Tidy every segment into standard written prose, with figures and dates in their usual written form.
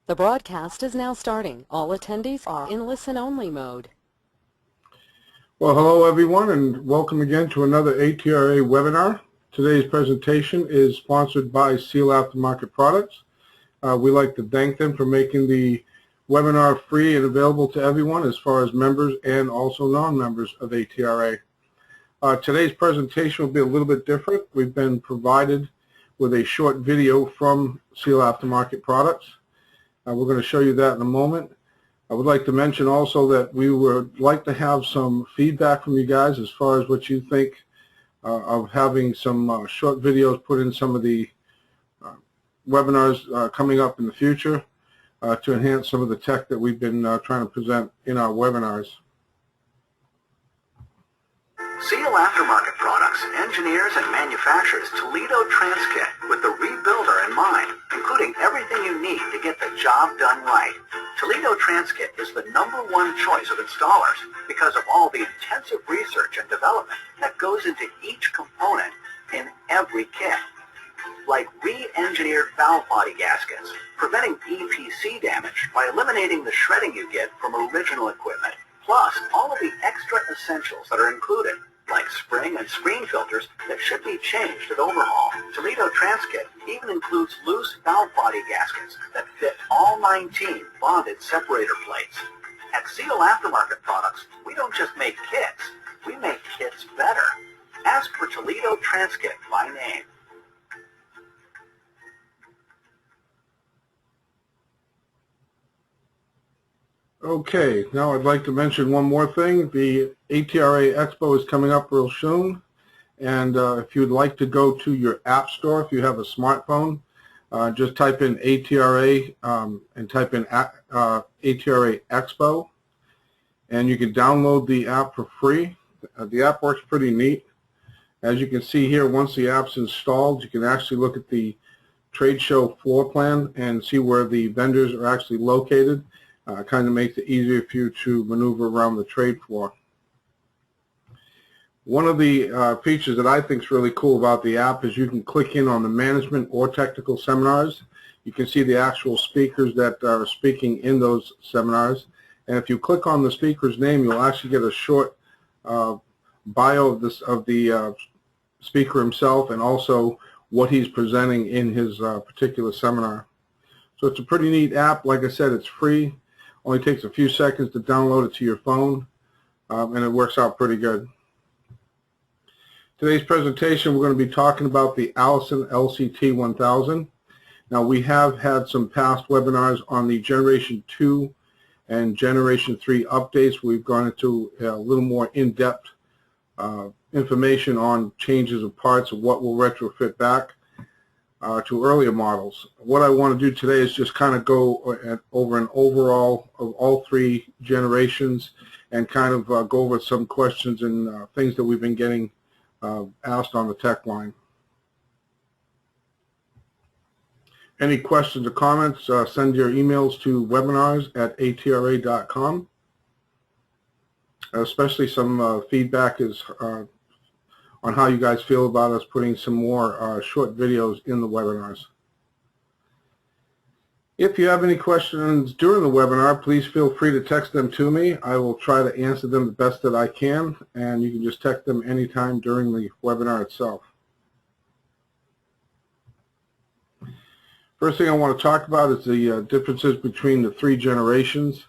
The broadcast is now starting. All attendees are in listen-only mode. Well, hello everyone, and welcome again to another ATRA webinar. Today's presentation is sponsored by SEAL Aftermarket Products. We'd like to thank them for making the webinar free and available to everyone as far as members and also non-members of ATRA. Today's presentation will be a little bit different. We've been provided with a short video from SEAL Aftermarket Products. We're going to show you that in a moment. I would like to mention also that we would like to have some feedback from you guys as far as what you think of having some short videos put in some of the webinars coming up in the future to enhance some of the tech that we've been trying to present in our webinars. SEAL Aftermarket Products engineers and manufactures Toledo Transkit with the rebuilder in mind, including everything you need to get the job done right. Toledo Transkit is the #1 choice of installers because of all the intensive research and development that goes into each component in every kit. Like re-engineered valve body gaskets, preventing EPC damage by eliminating the shredding you get from original equipment, plus all of the extra essentials that are included, like spring and screen filters that should be changed at overhaul. Toledo Transkit even includes loose valve body gaskets that fit all 19 bonded separator plates. At SEAL Aftermarket Products, we don't just make kits, we make kits better. Ask for Toledo Transkit by name. Okay, now I'd like to mention one more thing. The ATRA Expo is coming up real soon, and if you'd like to go to your app store, if you have a smartphone, just type in ATRA and type in ATRA Expo, and you can download the app for free. The app works pretty neat. As you can see here, once the app's installed, you can actually look at the trade show floor plan and see where the vendors are actually located. Kind of makes it easier for you to maneuver around the trade floor. One of the features that I think is really cool about the app is you can click in on the management or technical seminars. You can see the actual speakers that are speaking in those seminars. And if you click on the speaker's name, you'll actually get a short bio of the speaker himself and also what he's presenting in his particular seminar. So it's a pretty neat app. Like I said, it's free. Only takes a few seconds to download it to your phone, and it works out pretty good. Today's presentation, we're going to be talking about the Allison LCT 1000. Now, we have had some past webinars on the Generation 2 and Generation 3 updates. We've gone into a little more in-depth information on changes of parts of what will retrofit back to earlier models. What I want to do today is just kind of go over an overall of all three generations and kind of go over some questions and things that we've been getting asked on the tech line. Any questions or comments, send your emails to webinars@atra.com. Especially some feedback is on how you guys feel about us putting some more short videos in the webinars. If you have any questions during the webinar, please feel free to text them to me. I will try to answer them the best that I can, and you can just text them anytime during the webinar itself. First thing I want to talk about is the differences between the three generations.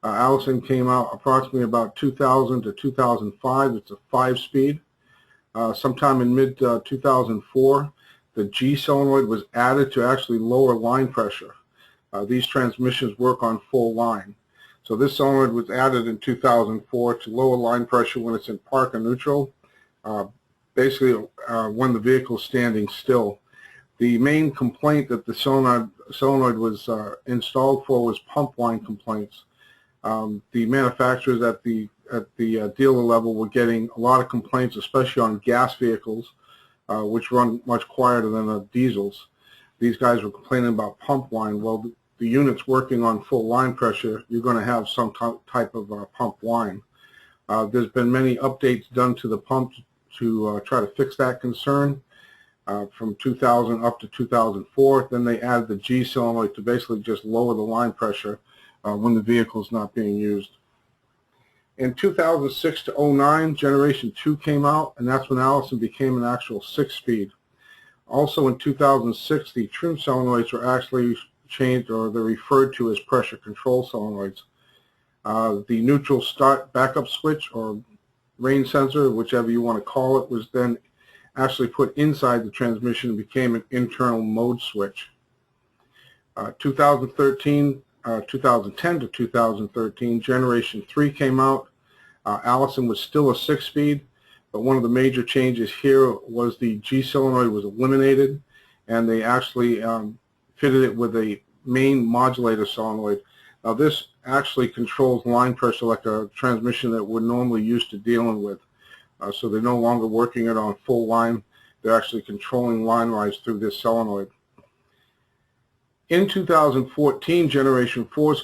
Allison came out approximately about 2000 to 2005. It's a 5-speed. Sometime in mid-2004, the G solenoid was added to actually lower line pressure. These transmissions work on full line. So this solenoid was added in 2004 to lower line pressure when it's in park or neutral, basically when the vehicle is standing still. The main complaint that the solenoid was installed for was pump line complaints. The manufacturers at the dealer level were getting a lot of complaints, especially on gas vehicles, which run much quieter than the diesels. These guys were complaining about pump line. Well, the unit's working on full line pressure, you're going to have some type of pump line. There's been many updates done to the pump to try to fix that concern. from 2000 up to 2004. Then they added the G solenoid to basically just lower the line pressure when the vehicle is not being used. In 2006 to 09, Generation 2 came out, and that's when Allison became an actual 6-speed. Also in 2006, the trim solenoids were actually changed, or they're referred to as pressure control solenoids. The neutral start backup switch, or rain sensor, whichever you want to call it, was then actually put inside the transmission and became an internal mode switch. 2010 to 2013, Generation 3 came out. Allison was still a 6-speed, but one of the major changes here was the G solenoid was eliminated, and they actually fitted it with a main modulator solenoid. Now this actually controls line pressure like a transmission that we're normally used to dealing with. So they're no longer working it on full line. They're actually controlling line rise through this solenoid. In 2014, Generation 4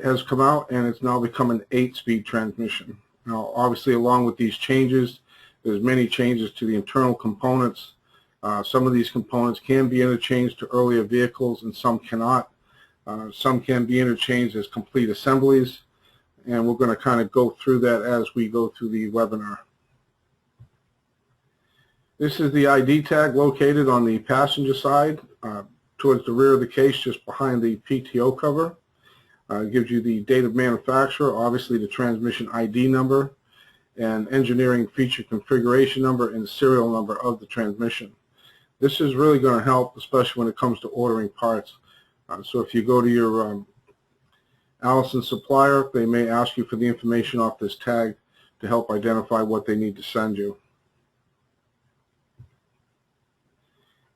has come out, and it's now become an 8-speed transmission. Now, obviously, along with these changes, there's many changes to the internal components. Some of these components can be interchanged to earlier vehicles, and some cannot. Some can be interchanged as complete assemblies, and we're going to kind of go through that as we go through the webinar. This is the ID tag located on the passenger side towards the rear of the case, just behind the PTO cover. It gives you the date of manufacturer, obviously the transmission ID number, and engineering feature configuration number and serial number of the transmission. This is really going to help, especially when it comes to ordering parts. So if you go to your Allison supplier, they may ask you for the information off this tag to help identify what they need to send you.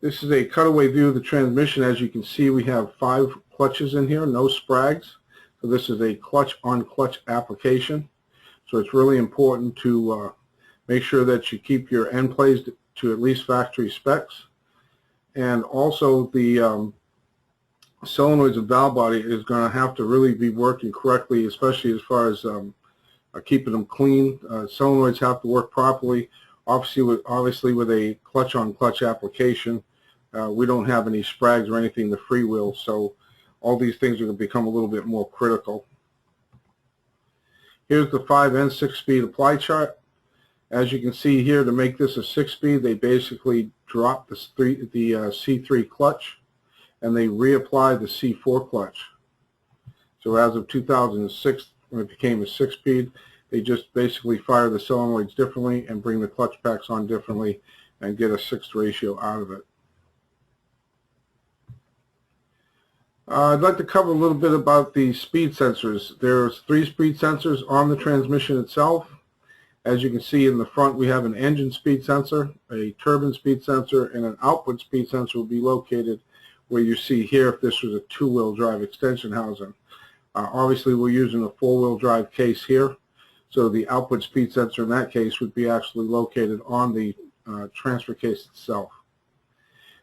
This is a cutaway view of the transmission. As you can see, we have 5 clutches in here, no sprags. So this is a clutch-on-clutch application. So it's really important to make sure that you keep your end plays to at least factory specs. And also the solenoids and valve body is going to have to really be working correctly, especially as far as keeping them clean. Solenoids have to work properly. Obviously with a clutch-on-clutch application, we don't have any sprags or anything to freewheel, so all these things are going to become a little bit more critical. Here's the 5 and 6-speed apply chart. As you can see here, to make this a 6-speed, they basically drop the C3 clutch, and they reapply the C4 clutch. So as of 2006, when it became a 6-speed, they just basically fire the solenoids differently and bring the clutch packs on differently and get a 6 ratio out of it. I'd like to cover a little bit about the speed sensors. There's 3 speed sensors on the transmission itself. As you can see in the front, we have an engine speed sensor, a turbine speed sensor, and an output speed sensor will be located where you see here if this was a 2-wheel drive extension housing. Obviously, we're using a 4-wheel drive case here, so the output speed sensor in that case would be actually located on the transfer case itself.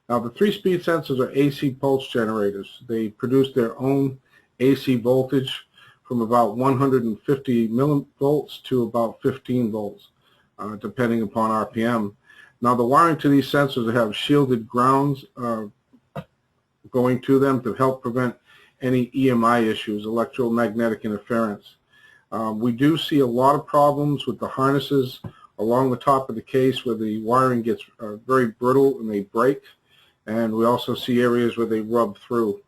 Now, the 3 speed sensors are AC pulse generators. They produce their own AC voltage from about 150 millivolts to about 15 volts, depending upon RPM. Now, the wiring to these sensors have shielded grounds going to them to help prevent any EMI issues, electromagnetic interference. We do see a lot of problems with the harnesses along the top of the case where the wiring gets very brittle and they break. And we also see areas where they rub through.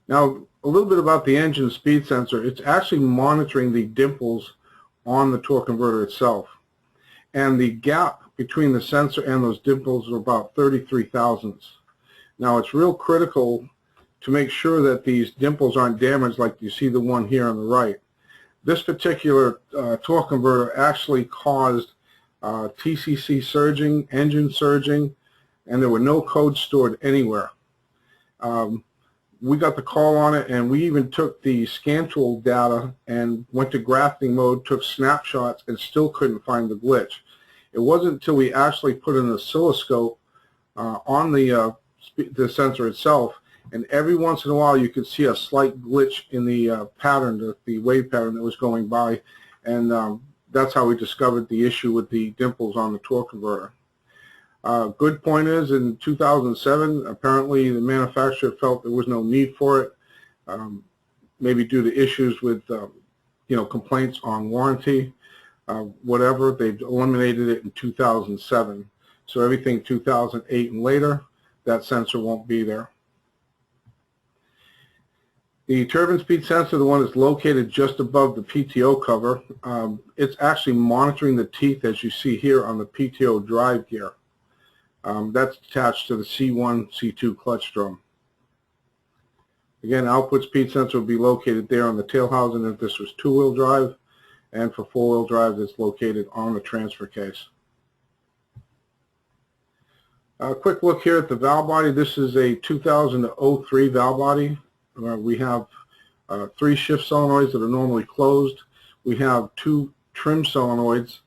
Now, a little bit about the engine speed sensor. It's actually monitoring the dimples on the torque converter itself. And the gap between the sensor and those dimples are about 33 thousandths. Now, it's real critical to make sure that these dimples aren't damaged like you see the one here on the right. This particular torque converter actually caused TCC surging, engine surging, and there were no codes stored anywhere. We got the call on it, and we even took the scan tool data and went to grafting mode, took snapshots, and still couldn't find the glitch. It wasn't until we actually put an oscilloscope on the sensor itself, and every once in a while you could see a slight glitch in the pattern, the wave pattern that was going by, and that's how we discovered the issue with the dimples on the torque converter. Good point is, in 2007, apparently the manufacturer felt there was no need for it, maybe due to issues with, complaints on warranty, whatever. They've eliminated it in 2007. So everything 2008 and later, that sensor won't be there. The turbine speed sensor, the one that's located just above the PTO cover, it's actually monitoring the teeth, as you see here on the PTO drive gear. That's attached to the C1, C2 clutch drum. Again, output speed sensor will be located there on the tail housing if this was two-wheel drive, and for four-wheel drive it's located on the transfer case. A quick look here at the valve body. This is a 2003 valve body. We have 3 shift solenoids that are normally closed. We have 2 trim solenoids.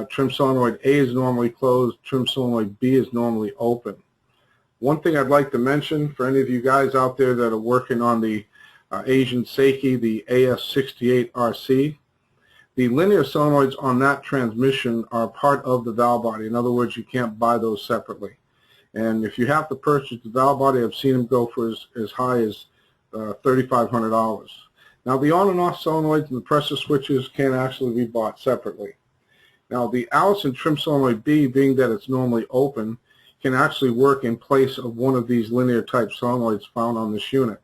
Trim solenoid A is normally closed. Trim solenoid B is normally open. One thing I'd like to mention for any of you guys out there that are working on the Asian Seiki, the AS68RC, the linear solenoids on that transmission are part of the valve body. In other words, you can't buy those separately. And if you have to purchase the valve body, I've seen them go for as high as $3,500. Now, the on and off solenoids and the pressure switches can actually be bought separately. Now, the Allison trim solenoid B, being that it's normally open, can actually work in place of one of these linear type solenoids found on this unit.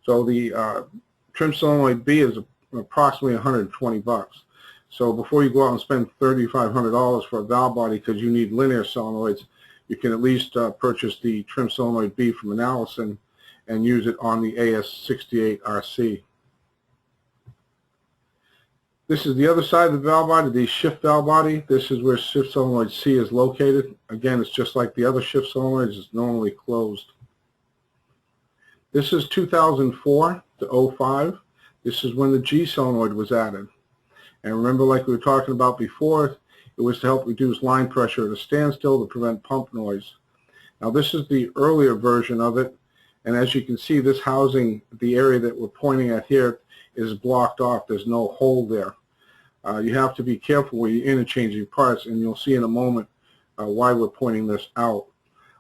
So the trim solenoid B is approximately 120 bucks. So before you go out and spend $3,500 for a valve body because you need linear solenoids, you can at least purchase the trim solenoid B from an Allison and use it on the AS68RC. This is the other side of the valve body, the shift valve body. This is where shift solenoid C is located. Again, it's just like the other shift solenoids, it's normally closed. This is 2004 to 05. This is when the G solenoid was added. And remember, like we were talking about before, it was to help reduce line pressure at a standstill to prevent pump noise. Now, this is the earlier version of it. And as you can see, this housing, the area that we're pointing at here, is blocked off. There's no hole there. You have to be careful when you're interchanging parts, and you'll see in a moment why we're pointing this out.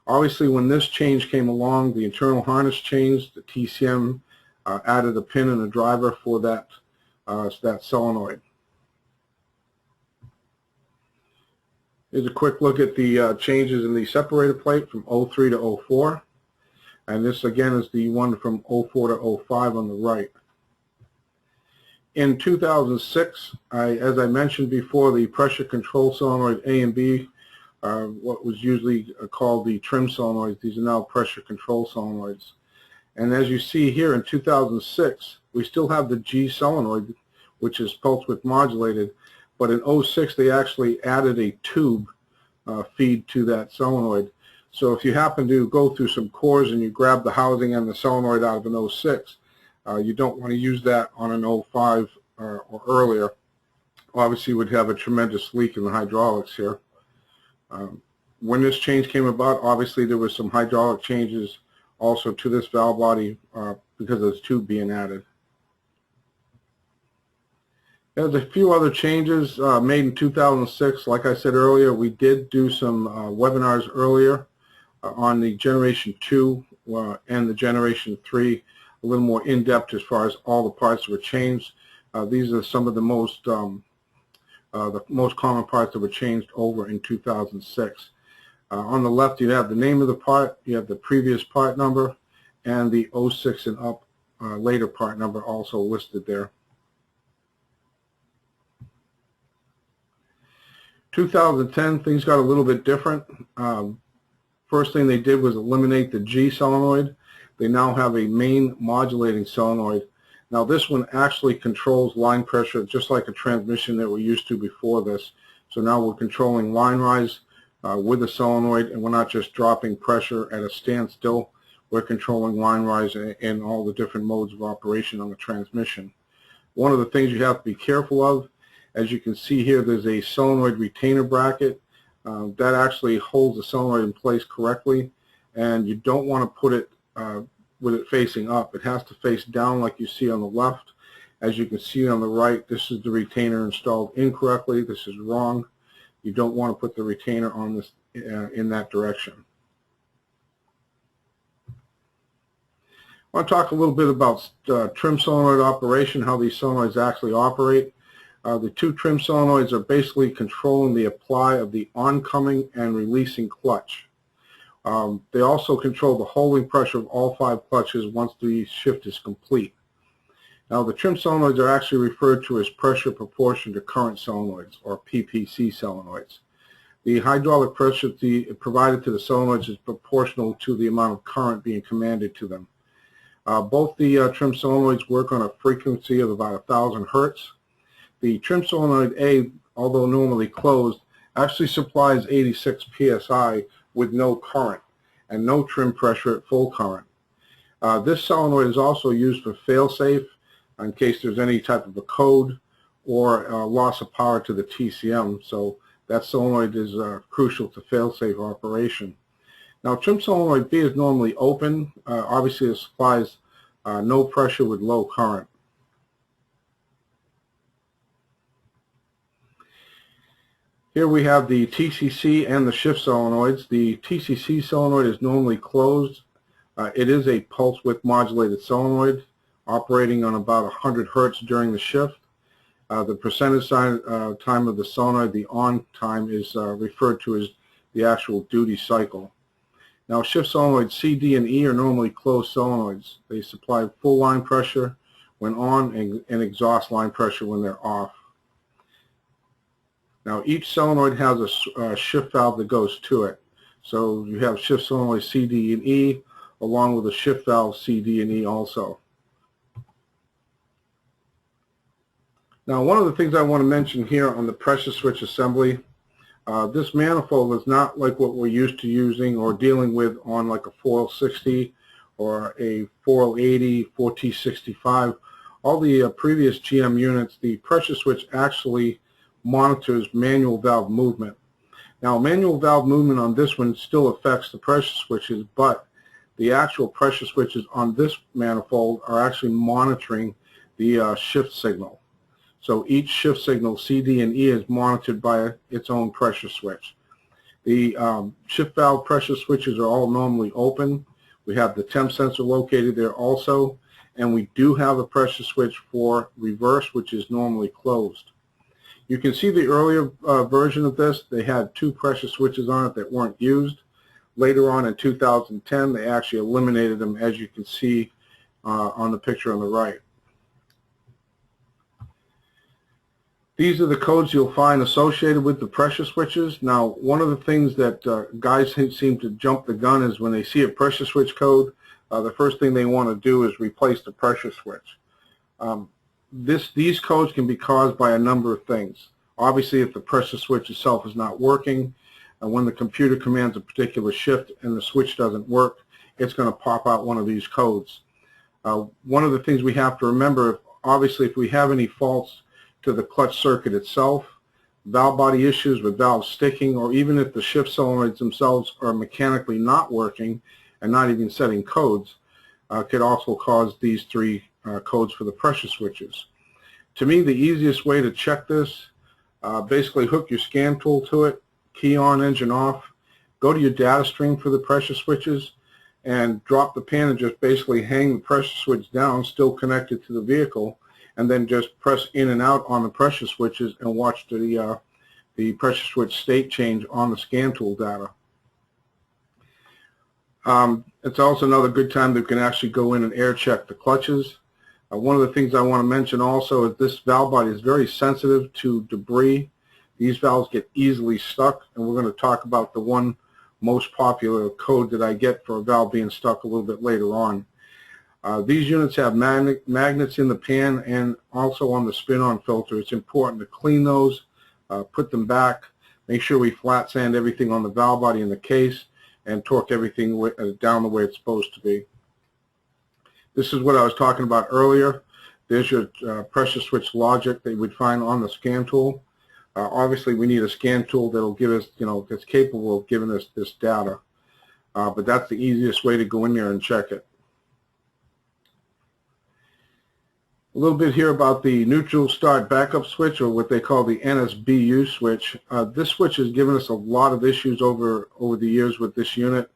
Obviously, when this change came along, the internal harness changed. The TCM added a pin and a driver for that solenoid. Here's a quick look at the changes in the separator plate from 03 to 04. And this again is the one from 04 to 05 on the right. In 2006, as I mentioned before, the pressure control solenoid A and B, what was usually called the trim solenoids, these are now pressure control solenoids. And as you see here in 2006, we still have the G solenoid, which is pulse width modulated, but in 06 they actually added a tube feed to that solenoid. So if you happen to go through some cores and you grab the housing and the solenoid out of an 06, you don't want to use that on an 05 or earlier. Obviously, you would have a tremendous leak in the hydraulics here. When this change came about, obviously there was some hydraulic changes also to this valve body because of this tube being added. There's a few other changes made in 2006. Like I said earlier, we did do some webinars earlier on the Generation 2 and the Generation 3, a little more in-depth as far as all the parts that were changed. These are some of the most common parts that were changed over in 2006. On the left, you have the name of the part, you have the previous part number, and the 06 and up later part number also listed there. 2010, things got a little bit different. First thing they did was eliminate the G solenoid. They now have a main modulating solenoid. Now this one actually controls line pressure just like a transmission that we're used to before this. So now we're controlling line rise with the solenoid, and we're not just dropping pressure at a standstill. We're controlling line rise in all the different modes of operation on the transmission. One of the things you have to be careful of, as you can see here, there's a solenoid retainer bracket that actually holds the solenoid in place correctly, and you don't want to put it with it facing up. It has to face down like you see on the left, As you can see on the right, this is the retainer installed incorrectly. This is wrong. You don't want to put the retainer on this in that direction. I want to talk a little bit about trim solenoid operation, how these solenoids actually operate. The two trim solenoids are basically controlling the apply of the oncoming and releasing clutch. They also control the holding pressure of all 5 clutches once the shift is complete. Now, the trim solenoids are actually referred to as pressure proportion to current solenoids, or PPC solenoids. The hydraulic pressure provided to the solenoids is proportional to the amount of current being commanded to them. Both the trim solenoids work on a frequency of about 1,000 hertz. The trim solenoid A, although normally closed, actually supplies 86 psi with no current and no trim pressure at full current. This solenoid is also used for fail-safe in case there's any type of a code or loss of power to the TCM. So that solenoid is crucial to fail-safe operation. Now, trim solenoid B is normally open. Obviously, it supplies no pressure with low current. Here we have the TCC and the shift solenoids. The TCC solenoid is normally closed. It is a pulse width modulated solenoid operating on about 100 hertz during the shift. The percentage time of the solenoid, the on time, is referred to as the actual duty cycle. Now, shift solenoids C, D, and E are normally closed solenoids. They supply full line pressure when on and exhaust line pressure when they're off. Now, each solenoid has a shift valve that goes to it. So you have shift solenoid C, D, and E, along with a shift valve C, D, and E also. Now, one of the things I want to mention here on the pressure switch assembly, this manifold is not like what we're used to using or dealing with on like a 4L60 or a 4L80, 4T65. All the previous GM units, the pressure switch actually monitors manual valve movement. Now, manual valve movement on this one still affects the pressure switches, but the actual pressure switches on this manifold are actually monitoring the shift signal. So each shift signal, C, D, and E, is monitored by its own pressure switch. The shift valve pressure switches are all normally open. We have the temp sensor located there also, and we do have a pressure switch for reverse, which is normally closed. You can see the earlier version of this. They had 2 pressure switches on it that weren't used. Later on in 2010, they actually eliminated them, as you can see on the picture on the right. These are the codes you'll find associated with the pressure switches. Now, one of the things that guys seem to jump the gun is when they see a pressure switch code, the first thing they want to do is replace the pressure switch. These codes can be caused by a number of things. Obviously, if the pressure switch itself is not working, and when the computer commands a particular shift and the switch doesn't work, it's going to pop out one of these codes. One of the things we have to remember, obviously, if we have any faults to the clutch circuit itself, valve body issues with valves sticking, or even if the shift solenoids themselves are mechanically not working and not even setting codes, could also cause these 3 codes for the pressure switches. To me, the easiest way to check this, basically hook your scan tool to it, key on, engine off, go to your data stream for the pressure switches, and drop the pin and just basically hang the pressure switch down, still connected to the vehicle, and then just press in and out on the pressure switches and watch the pressure switch state change on the scan tool data. It's also another good time that you can actually go in and air check the clutches. One of the things I want to mention also is this valve body is very sensitive to debris. These valves get easily stuck, and we're going to talk about the one most popular code that I get for a valve being stuck a little bit later on. These units have magnets in the pan and also on the spin-on filter. It's important to clean those, put them back, make sure we flat sand everything on the valve body in the case, and torque everything down the way it's supposed to be. This is what I was talking about earlier. There's your pressure switch logic that you would find on the scan tool. Obviously, we need a scan tool that'll give us, that's capable of giving us this data. But that's the easiest way to go in there and check it. A little bit here about the neutral start backup switch, or what they call the NSBU switch. This switch has given us a lot of issues over the years with this unit.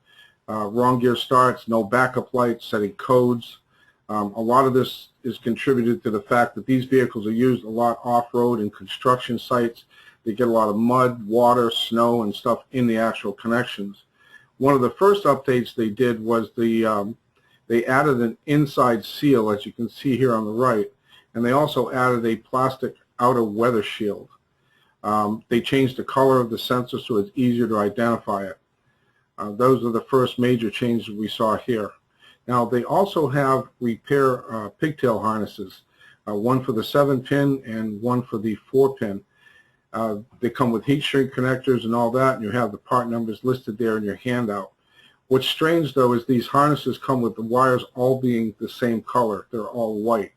Wrong gear starts, no backup lights, setting codes. A lot of this is contributed to the fact that these vehicles are used a lot off-road and construction sites. They get a lot of mud, water, snow, and stuff in the actual connections. One of the first updates they did was they added an inside seal, as you can see here on the right, and they also added a plastic outer weather shield. They changed the color of the sensor so it's easier to identify it. Those are the first major changes we saw here. Now, they also have repair pigtail harnesses, one for the 7-pin and one for the 4-pin. They come with heat shrink connectors and all that, and you have the part numbers listed there in your handout. What's strange, though, is these harnesses come with the wires all being the same color. They're all white.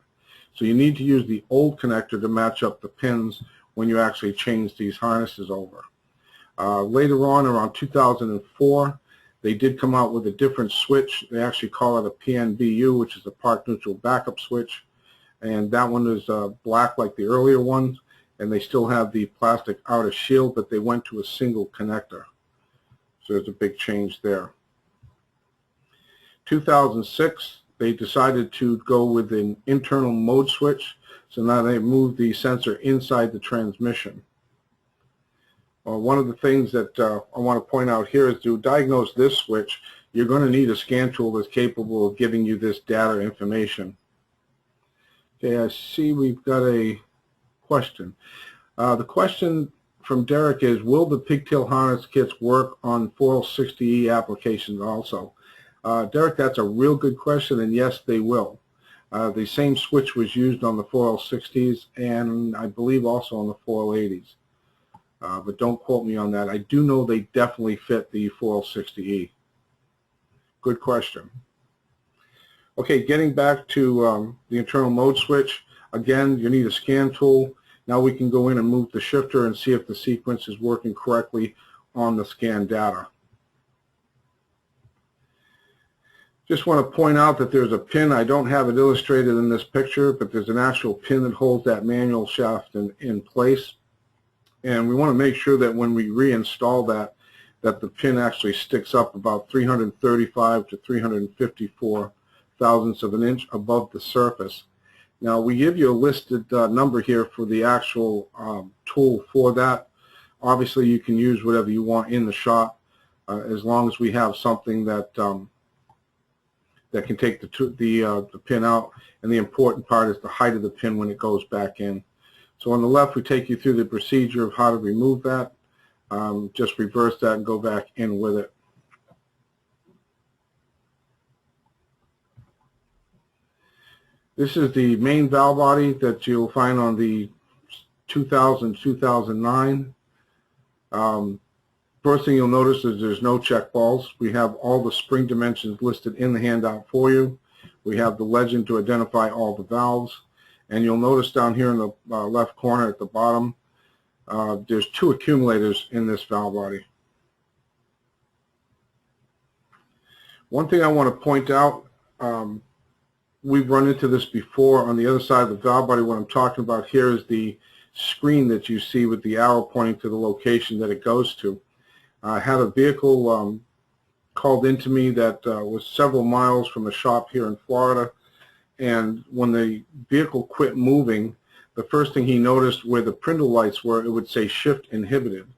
So you need to use the old connector to match up the pins when you actually change these harnesses over. Later on, around 2004, they did come out with a different switch. They actually call it a PNBU, which is a park neutral backup switch. And that one is black like the earlier ones, and they still have the plastic outer shield, but they went to a single connector. So there's a big change there. 2006, they decided to go with an internal mode switch, so now they moved the sensor inside the transmission. One of the things that I want to point out here is to diagnose this switch, you're going to need a scan tool that's capable of giving you this data information. Okay, I see we've got a question. The question from Derek is, will the pigtail harness kits work on 4L60E applications also? Derek, that's a real good question, and yes, they will. The same switch was used on the 4L60s and I believe also on the 4L80s. But don't quote me on that. I do know they definitely fit the 4L60E. Good question. Okay, getting back to the internal mode switch, again, you need a scan tool. Now we can go in and move the shifter and see if the sequence is working correctly on the scan data. Just want to point out that there's a pin. I don't have it illustrated in this picture, but there's an actual pin that holds that manual shaft in place. And we want to make sure that when we reinstall that the pin actually sticks up about 335 to 354 thousandths of an inch above the surface. Now, we give you a listed number here for the actual tool for that. Obviously, you can use whatever you want in the shop as long as we have something that that can take the pin out. And the important part is the height of the pin when it goes back in. So on the left, we take you through the procedure of how to remove that. Just reverse that and go back in with it. This is the main valve body that you'll find on the 2000-2009. First thing you'll notice is there's no check balls. We have all the spring dimensions listed in the handout for you. We have the legend to identify all the valves. And you'll notice down here in the left corner at the bottom, there's 2 accumulators in this valve body. One thing I want to point out, we've run into this before on the other side of the valve body. What I'm talking about here is the screen that you see with the arrow pointing to the location that it goes to. I had a vehicle called into me that was several miles from a shop here in Florida, and when the vehicle quit moving, the first thing he noticed where the Prindle lights were, it would say shift inhibited.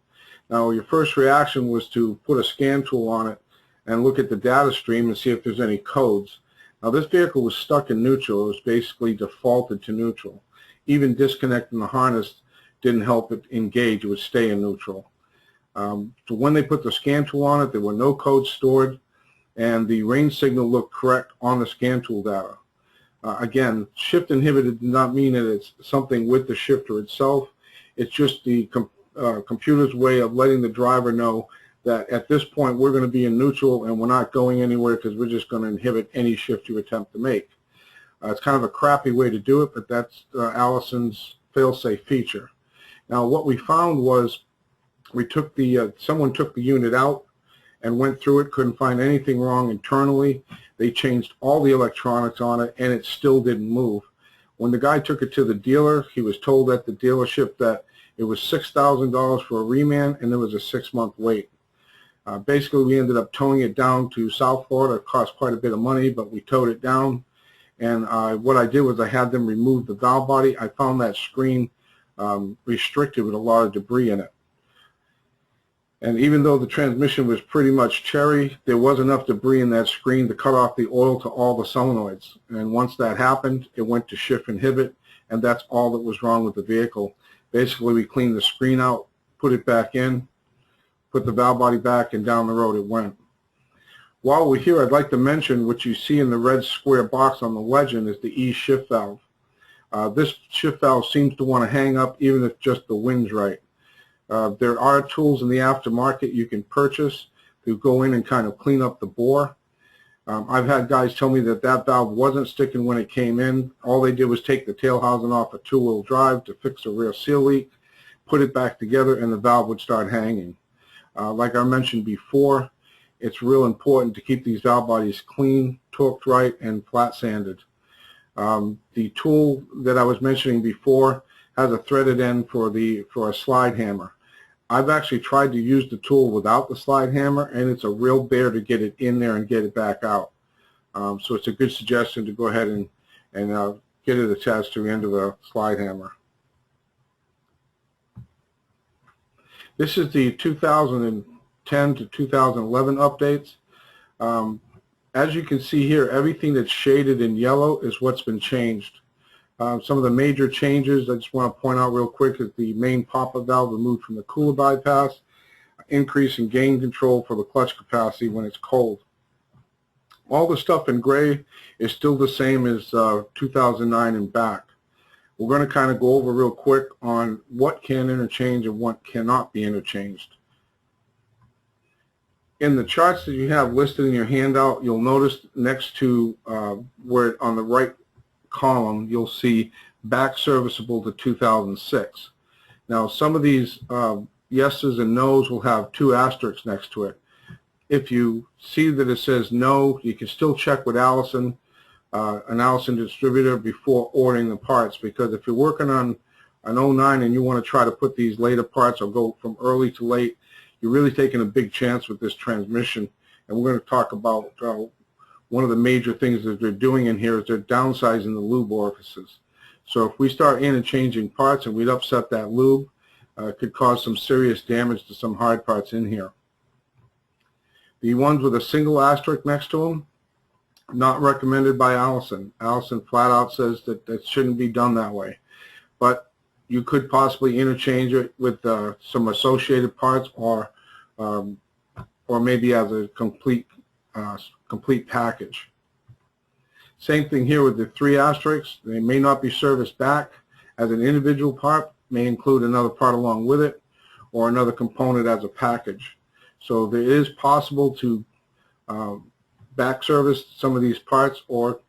Now, your first reaction was to put a scan tool on it and look at the data stream and see if there's any codes. Now, this vehicle was stuck in neutral. It was basically defaulted to neutral. Even disconnecting the harness didn't help it engage. It would stay in neutral. So when they put the scan tool on it, there were no codes stored, and the range signal looked correct on the scan tool data. Again, shift inhibited does not mean that it's something with the shifter itself. It's just the computer's way of letting the driver know that at this point we're going to be in neutral and we're not going anywhere because we're just going to inhibit any shift you attempt to make. It's kind of a crappy way to do it, but that's Allison's fail-safe feature. Now, what we found was we took someone took the unit out and went through it, couldn't find anything wrong internally. They changed all the electronics on it, and it still didn't move. When the guy took it to the dealer, he was told at the dealership that it was $6,000 for a reman and there was a 6-month wait. Basically, we ended up towing it down to South Florida. It cost quite a bit of money, but we towed it down. And what I did was I had them remove the valve body. I found that screen restricted with a lot of debris in it. And even though the transmission was pretty much cherry, there was enough debris in that screen to cut off the oil to all the solenoids. And once that happened, it went to shift inhibit, and that's all that was wrong with the vehicle. Basically, we cleaned the screen out, put it back in, put the valve body back, and down the road it went. While we're here, I'd like to mention what you see in the red square box on the legend is the E-shift valve. This shift valve seems to want to hang up even if just the wind's right. There are tools in the aftermarket you can purchase to go in and kind of clean up the bore. I've had guys tell me that that valve wasn't sticking when it came in. All they did was take the tail housing off a two-wheel drive to fix a rear seal leak, put it back together, and the valve would start hanging. Like I mentioned before, it's real important to keep these valve bodies clean, torqued right, and flat sanded. The tool that I was mentioning before has a threaded end for a slide hammer. I've actually tried to use the tool without the slide hammer, and it's a real bear to get it in there and get it back out. So it's a good suggestion to go ahead and get it attached to the end of a slide hammer. This is the 2010 to 2011 updates. As you can see here, everything that's shaded in yellow is what's been changed. Some of the major changes I just want to point out real quick is the main pop-up valve removed from the cooler bypass, increase in gain control for the clutch capacity when it's cold. All the stuff in gray is still the same as 2009 and back. We're going to kind of go over real quick on what can interchange and what cannot be interchanged. In the charts that you have listed in your handout, you'll notice next to where on the right column you'll see back serviceable to 2006. Now some of these yeses and nos will have 2 asterisks next to it. If you see that it says no, you can still check with Allison, an Allison distributor, before ordering the parts, because if you're working on an 09 and you want to try to put these later parts or go from early to late, you're really taking a big chance with this transmission. And we're going to talk about one of the major things that they're doing in here is they're downsizing the lube orifices. So if we start interchanging parts and we'd upset that lube, it could cause some serious damage to some hard parts in here. The ones with a single asterisk next to them, not recommended by Allison. Allison flat out says that that shouldn't be done that way. But you could possibly interchange it with some associated parts, or maybe as a complete package. Same thing here with the 3 asterisks. They may not be serviced back as an individual part, may include another part along with it, or another component as a package. So it is possible to back service some of these parts, or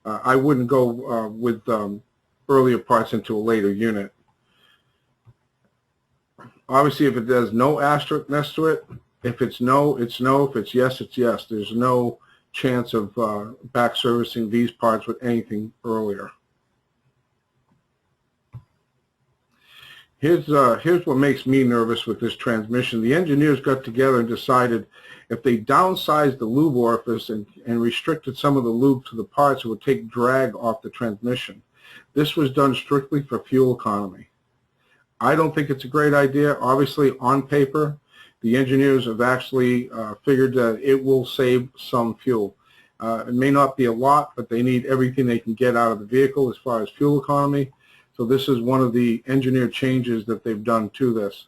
I wouldn't go with earlier parts into a later unit. Obviously, if it has no asterisk next to it, if it's no, it's no. If it's yes, it's yes. There's no chance of back servicing these parts with anything earlier. Here's what makes me nervous with this transmission. The engineers got together and decided if they downsized the lube orifice and restricted some of the lube to the parts, it would take drag off the transmission. This was done strictly for fuel economy. I don't think it's a great idea. Obviously, on paper, the engineers have actually figured that it will save some fuel. It may not be a lot, but they need everything they can get out of the vehicle as far as fuel economy. So this is one of the engineered changes that they've done to this.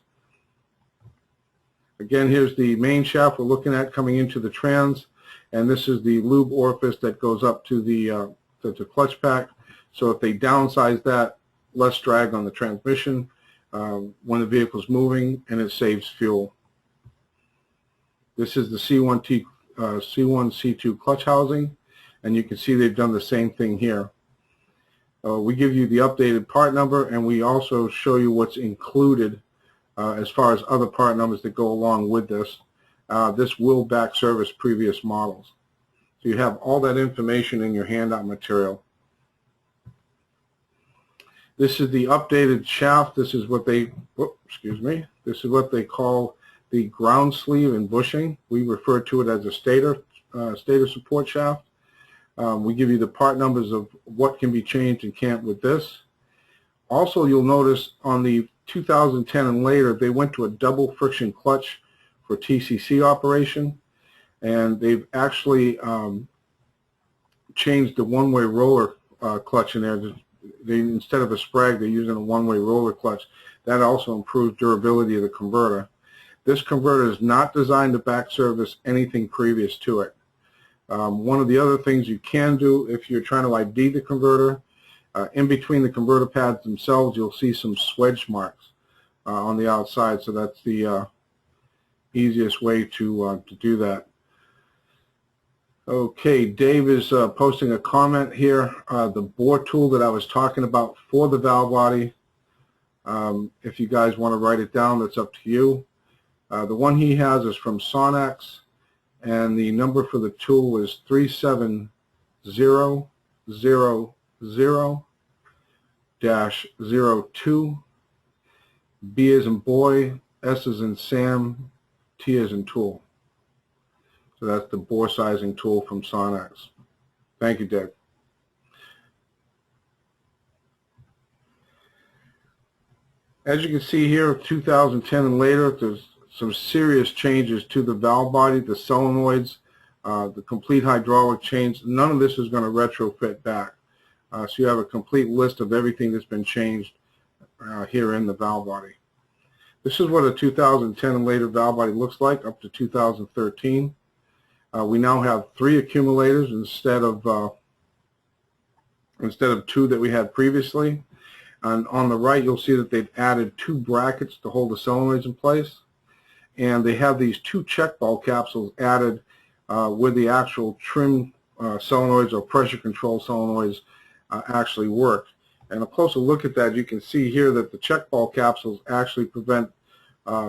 Again, here's the main shaft we're looking at coming into the trans, and this is the lube orifice that goes up to the clutch pack. So if they downsize that, less drag on the transmission when the vehicle's moving, and it saves fuel. This is the C1, C2 clutch housing, and you can see they've done the same thing here. We give you the updated part number, and we also show you what's included as far as other part numbers that go along with this. This will back service previous models. So you have all that information in your handout material. This is the updated shaft. This is what they, this is what they call the ground sleeve and bushing. We refer to it as a stator support shaft. We give you the part numbers of what can be changed and can't with this. Also, you'll notice on the 2010 and later, they went to a double friction clutch for TCC operation, and they've actually changed the one-way roller clutch in there. Instead of a Sprague, they're using a one-way roller clutch. That also improves durability of the converter. This converter is not designed to back service anything previous to it. One of the other things you can do if you're trying to ID the converter, in between the converter pads themselves, you'll see some swedge marks on the outside. So that's the easiest way to do that. Okay, Dave is posting a comment here. The bore tool that I was talking about for the valve body, if you guys want to write it down, that's up to you. The one he has is from Sonax, and the number for the tool is 37000-02, B as in boy, S as in Sam, T as in tool. So that's the bore sizing tool from Sonax. Thank you, Dick. As you can see here, 2010 and later, there's some serious changes to the valve body, the solenoids, the complete hydraulic change. None of this is going to retrofit back. So you have a complete list of everything that's been changed here in the valve body. This is what a 2010 and later valve body looks like up to 2013. We now have 3 accumulators instead of 2 that we had previously. And on the right, you'll see that they've added 2 brackets to hold the solenoids in place. And they have these 2 check ball capsules added where the actual trim solenoids or pressure control solenoids actually work. And a closer look at that, you can see here that the check ball capsules actually prevent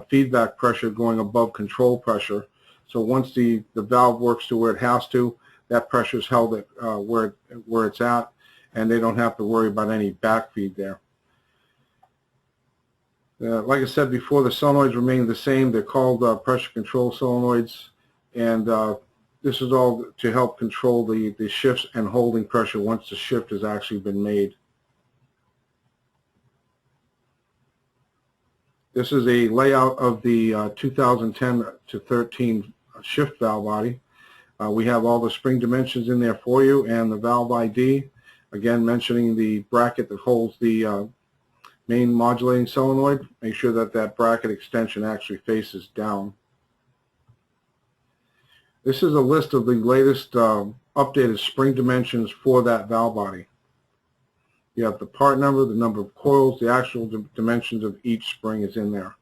feedback pressure going above control pressure. So once the valve works to where it has to, that pressure is held at where it's at, and they don't have to worry about any backfeed there. Like I said before, the solenoids remain the same. They're called pressure control solenoids, and this is all to help control the shifts and holding pressure once the shift has actually been made. This is a layout of the 2010 to 13 shift valve body. We have all the spring dimensions in there for you and the valve ID. Again, mentioning the bracket that holds the main modulating solenoid. Make sure that that bracket extension actually faces down. This is a list of the latest updated spring dimensions for that valve body. You have the part number, the number of coils, the actual dimensions of each spring is in there.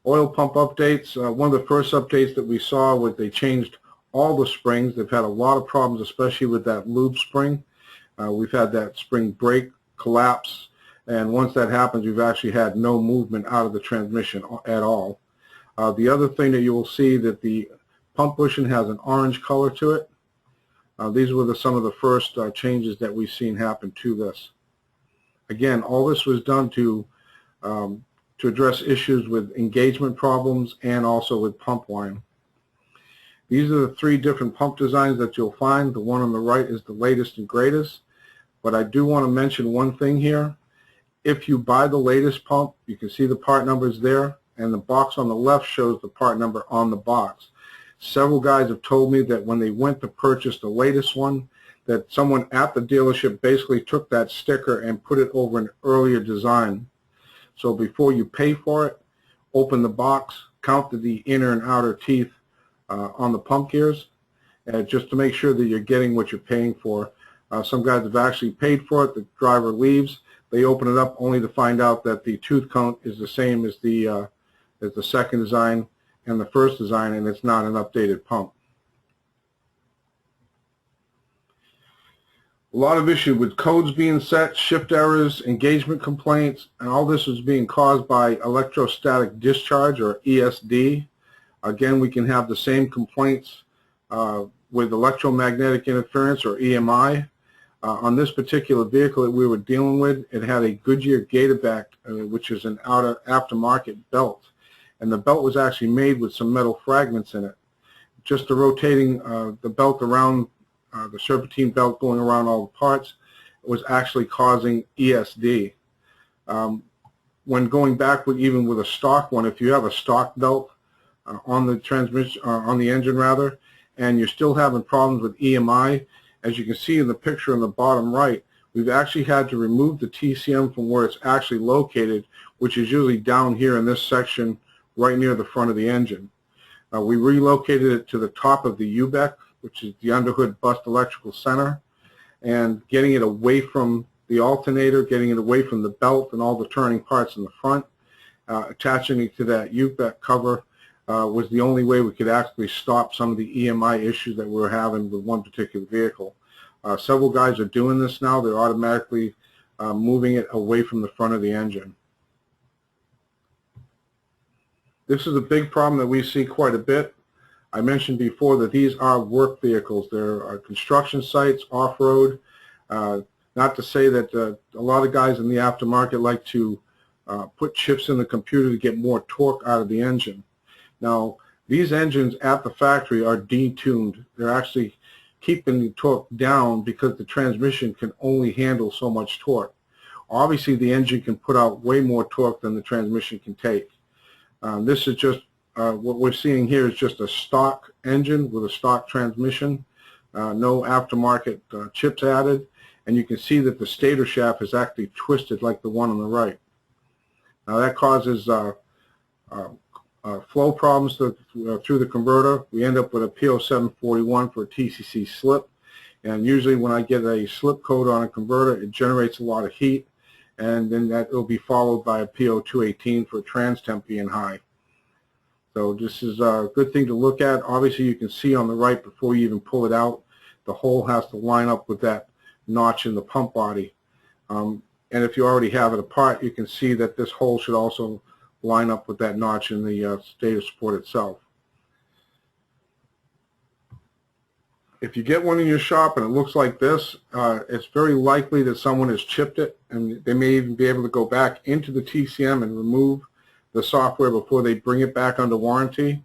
Oil pump updates. One of the first updates that we saw was they changed all the springs. They've had a lot of problems, especially with that lube spring. We've had that spring break, collapse, and once that happens, we've actually had no movement out of the transmission at all. The other thing that you will see that the pump bushing has an orange color to it. These were some of the first changes that we've seen happen to this. Again, all this was done to address issues with engagement problems and also with pump line. These are the 3 different pump designs that you'll find. The one on the right is the latest and greatest. But I do want to mention one thing here. If you buy the latest pump, you can see the part numbers there, and the box on the left shows the part number on the box. Several guys have told me that when they went to purchase the latest one, that someone at the dealership basically took that sticker and put it over an earlier design. So before you pay for it, open the box, count the inner and outer teeth on the pump gears, just to make sure that you're getting what you're paying for. Some guys have actually paid for it. The driver leaves. They open it up only to find out that the tooth count is the same as the second design and the first design, and it's not an updated pump. A lot of issues with codes being set, shift errors, engagement complaints, and all this is being caused by electrostatic discharge, or ESD. Again, we can have the same complaints with electromagnetic interference, or EMI. On this particular vehicle that we were dealing with, it had a Goodyear Gatorback, which is an aftermarket belt. And the belt was actually made with some metal fragments in it. Just the rotating the belt around, the serpentine belt going around all the parts, was actually causing ESD. When going back with even with a stock one, if you have a stock belt on the transmission, on the engine rather, and you're still having problems with EMI, as you can see in the picture in the bottom right, we've actually had to remove the TCM from where it's actually located, which is usually down here in this section right near the front of the engine. We relocated it to the top of the UBEC, which is the Underhood Bus Electrical Center, and getting it away from the alternator, getting it away from the belt and all the turning parts in the front, attaching it to that UBEC cover was the only way we could actually stop some of the EMI issues that we were having with one particular vehicle. Several guys are doing this now. They're automatically moving it away from the front of the engine. This is a big problem that we see quite a bit. I mentioned before that these are work vehicles. There are construction sites, off-road. Not to say that a lot of guys in the aftermarket like to put chips in the computer to get more torque out of the engine. Now, these engines at the factory are detuned. They're actually keeping the torque down because the transmission can only handle so much torque. Obviously, the engine can put out way more torque than the transmission can take. This is just, what we're seeing here is just a stock engine with a stock transmission, no aftermarket chips added, and you can see that the stator shaft is actually twisted like the one on the right. Now that causes flow problems through the converter. We end up with a P0741 for a TCC slip, and usually when I get a slip code on a converter, it generates a lot of heat, and then that will be followed by a P0218 for trans temp being high. So this is a good thing to look at. Obviously you can see on the right before you even pull it out, the hole has to line up with that notch in the pump body. And if you already have it apart, you can see that this hole should also line up with that notch in the stator support itself. If you get one in your shop and it looks like this, it's very likely that someone has chipped it, and they may even be able to go back into the TCM and remove the software before they bring it back under warranty.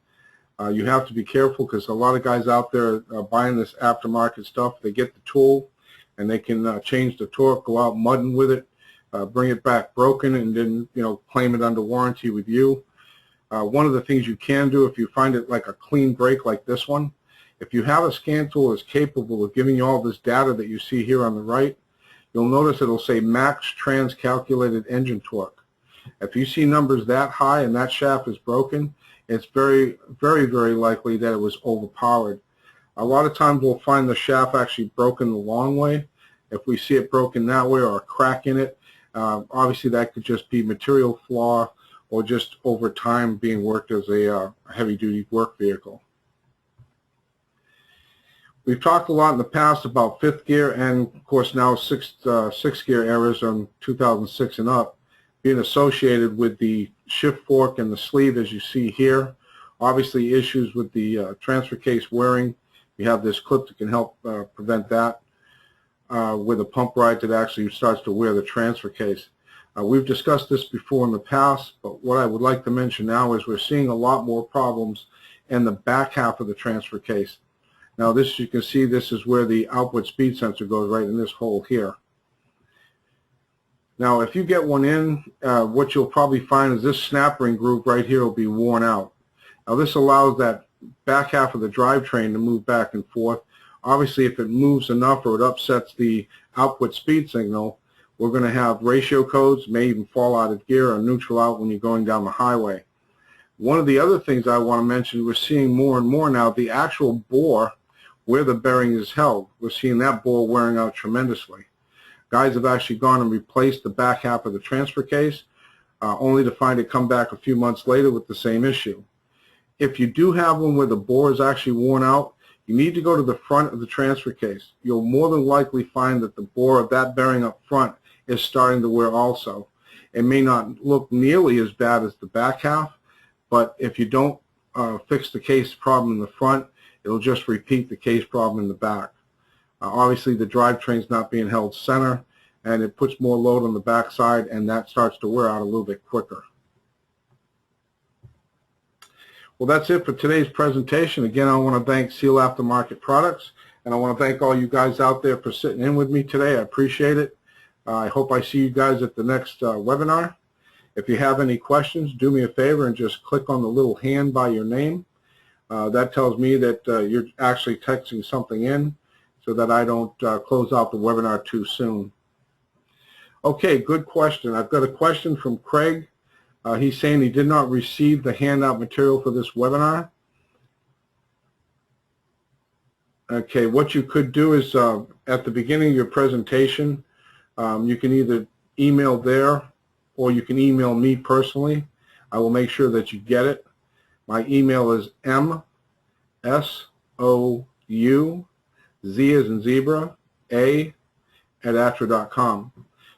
You have to be careful because a lot of guys out there are buying this aftermarket stuff. They get the tool and they can change the torque, go out mudding with it, bring it back broken, and then claim it under warranty with you. One of the things you can do if you find it like a clean break like this one, if you have a scan tool that's capable of giving you all this data that you see here on the right, you'll notice it'll say max trans calculated engine torque. If you see numbers that high and that shaft is broken, it's very, very, very likely that it was overpowered. A lot of times we'll find the shaft actually broken the long way. If we see it broken that way or a crack in it, obviously that could just be material flaw or just over time being worked as a heavy-duty work vehicle. We've talked a lot in the past about fifth gear and, of course, now sixth gear errors on 2006 and up being associated with the shift fork and the sleeve, as you see here. Obviously, issues with the transfer case wearing. We have this clip that can help prevent that with a pump ride that actually starts to wear the transfer case. We've discussed this before in the past, but what I would like to mention now is we're seeing a lot more problems in the back half of the transfer case. Now this, you can see, this is where the output speed sensor goes, right in this hole here. Now if you get one in, what you'll probably find is this snap ring groove right here will be worn out. Now this allows that back half of the drivetrain to move back and forth. Obviously if it moves enough or it upsets the output speed signal, we're going to have ratio codes, may even fall out of gear or neutral out when you're going down the highway. One of the other things I want to mention, we're seeing more and more now, the actual bore where the bearing is held. We're seeing that bore wearing out tremendously. Guys have actually gone and replaced the back half of the transfer case, only to find it come back a few months later with the same issue. If you do have one where the bore is actually worn out, you need to go to the front of the transfer case. You'll more than likely find that the bore of that bearing up front is starting to wear also. It may not look nearly as bad as the back half, but if you don't fix the case problem in the front, it'll just repeat the case problem in the back. Obviously, the drivetrain's not being held center, and it puts more load on the backside, and that starts to wear out a little bit quicker. Well, that's it for today's presentation. Again, I want to thank SEAL Aftermarket Products, and I want to thank all you guys out there for sitting in with me today. I appreciate it. I hope I see you guys at the next webinar. If you have any questions, do me a favor and just click on the little hand by your name. That tells me that you're actually texting something in so that I don't close out the webinar too soon. Okay, good question. I've got a question from Craig. He's saying he did not receive the handout material for this webinar. Okay, what you could do is at the beginning of your presentation, you can either email there or you can email me personally. I will make sure that you get it. My email is msou, Z as in zebra, @atra.com.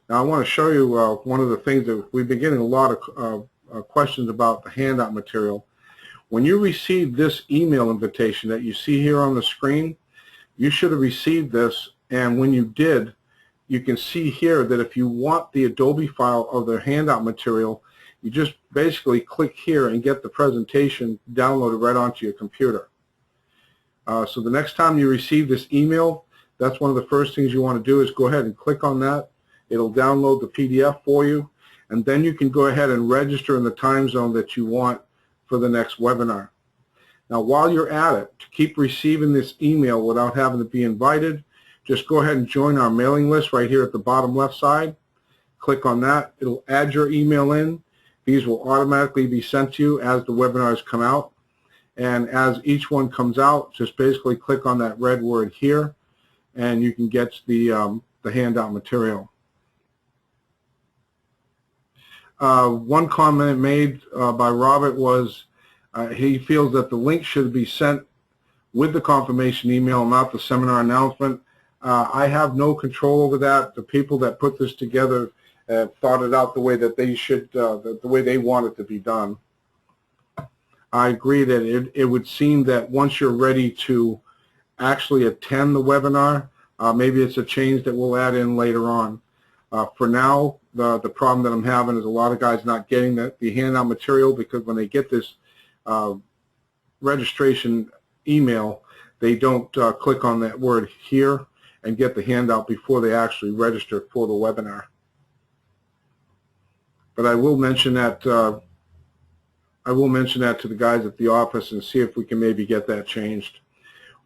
Now I want to show you one of the things that we've been getting a lot of questions about the handout material. When you receive this email invitation that you see here on the screen, you should have received this, and when you did, you can see here that if you want the Adobe file of the handout material, you just basically click here and get the presentation downloaded right onto your computer. So the next time you receive this email, that's one of the first things you want to do is go ahead and click on that. It'll download the PDF for you, and then you can go ahead and register in the time zone that you want for the next webinar. Now while you're at it, to keep receiving this email without having to be invited, just go ahead and join our mailing list right here at the bottom left side. Click on that. It'll add your email in. These will automatically be sent to you as the webinars come out. And as each one comes out, just basically click on that red word here, and you can get the handout material. One comment made by Robert was he feels that the link should be sent with the confirmation email, not the seminar announcement. I have no control over that. The people that put this together thought it out the way that they should, the way they want it to be done. I agree that it would seem that once you're ready to actually attend the webinar, maybe it's a change that we'll add in later on. For now, the problem that I'm having is a lot of guys not getting the handout material, because when they get this registration email, they don't click on that word here and get the handout before they actually register for the webinar. But I will mention that to the guys at the office and see if we can maybe get that changed.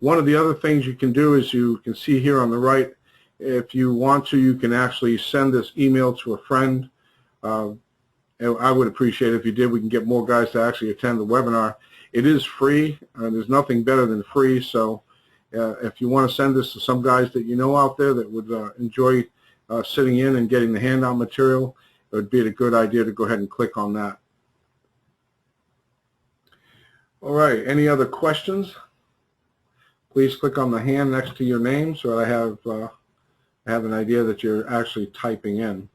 One of the other things you can do is, you can see here on the right, if you want to, you can actually send this email to a friend. And I would appreciate it if you did. We can get more guys to actually attend the webinar. It is free, and there's nothing better than free. So if you want to send this to some guys that you know out there that would enjoy sitting in and getting the handout material, it would be a good idea to go ahead and click on that. All right, any other questions? Please click on the hand next to your name so I have an idea that you're actually typing in.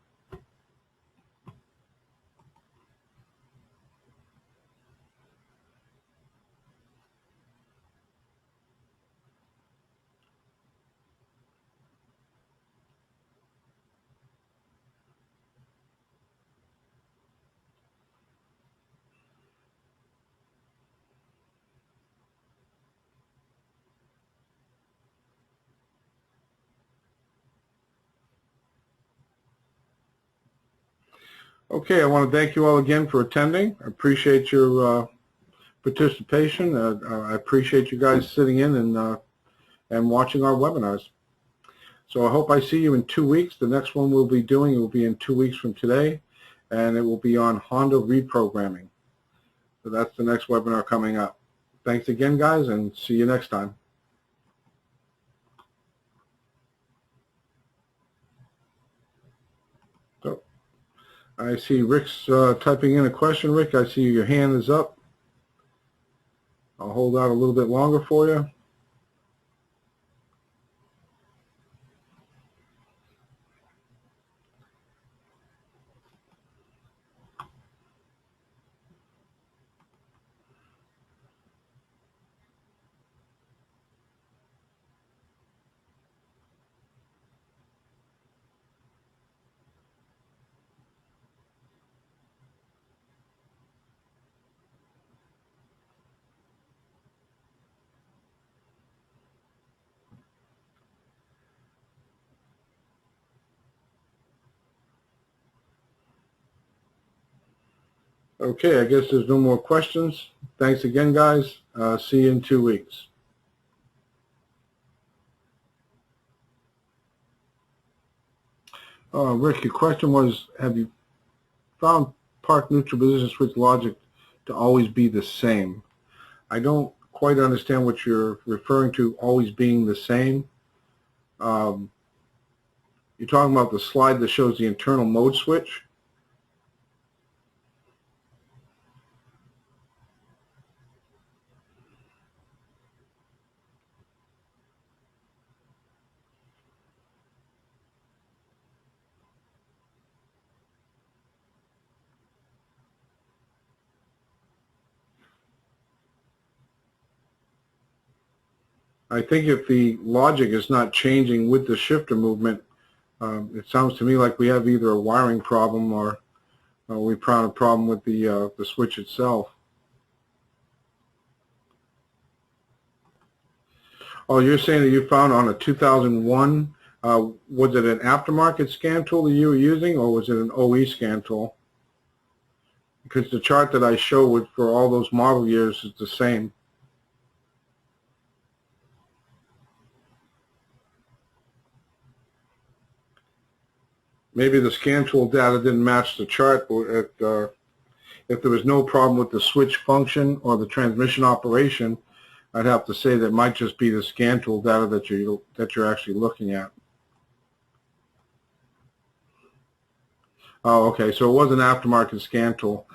Okay, I want to thank you all again for attending. I appreciate your participation. I appreciate you guys sitting in and watching our webinars. So I hope I see you in 2 weeks. The next one we'll be doing will be in 2 weeks from today, and it will be on Honda reprogramming. So that's the next webinar coming up. Thanks again, guys, and see you next time. So I see Rick's typing in a question. Rick, I see your hand is up. I'll hold out a little bit longer for you. Okay, I guess there's no more questions. Thanks again, guys. See you in 2 weeks. Rick, your question was, have you found Park Neutral Position Switch logic to always be the same? I don't quite understand what you're referring to, always being the same. You're talking about the slide that shows the internal mode switch? I think if the logic is not changing with the shifter movement, it sounds to me like we have either a wiring problem or we found a problem with the switch itself. Oh, you're saying that you found on a 2001, was it an aftermarket scan tool that you were using, or was it an OE scan tool? Because the chart that I showed for all those model years is the same. Maybe the scan tool data didn't match the chart, but if there was no problem with the switch function or the transmission operation, I'd have to say that it might just be the scan tool data that you're actually looking at. Oh, okay, so it was an aftermarket scan tool.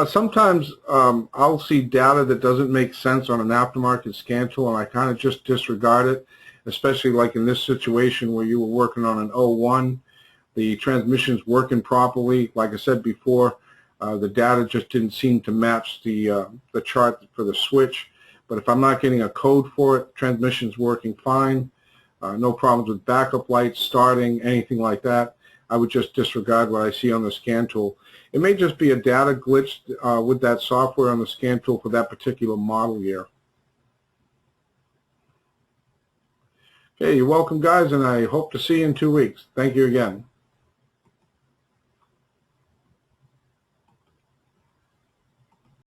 Sometimes I'll see data that doesn't make sense on an aftermarket scan tool, and I kind of just disregard it, especially like in this situation where you were working on an 01. The transmission's working properly. Like I said before, the data just didn't seem to match the chart for the switch. But if I'm not getting a code for it, transmission's working fine. No problems with backup lights, starting, anything like that. I would just disregard what I see on the scan tool. It may just be a data glitch with that software on the scan tool for that particular model year. Okay, you're welcome, guys, and I hope to see you in 2 weeks. Thank you again.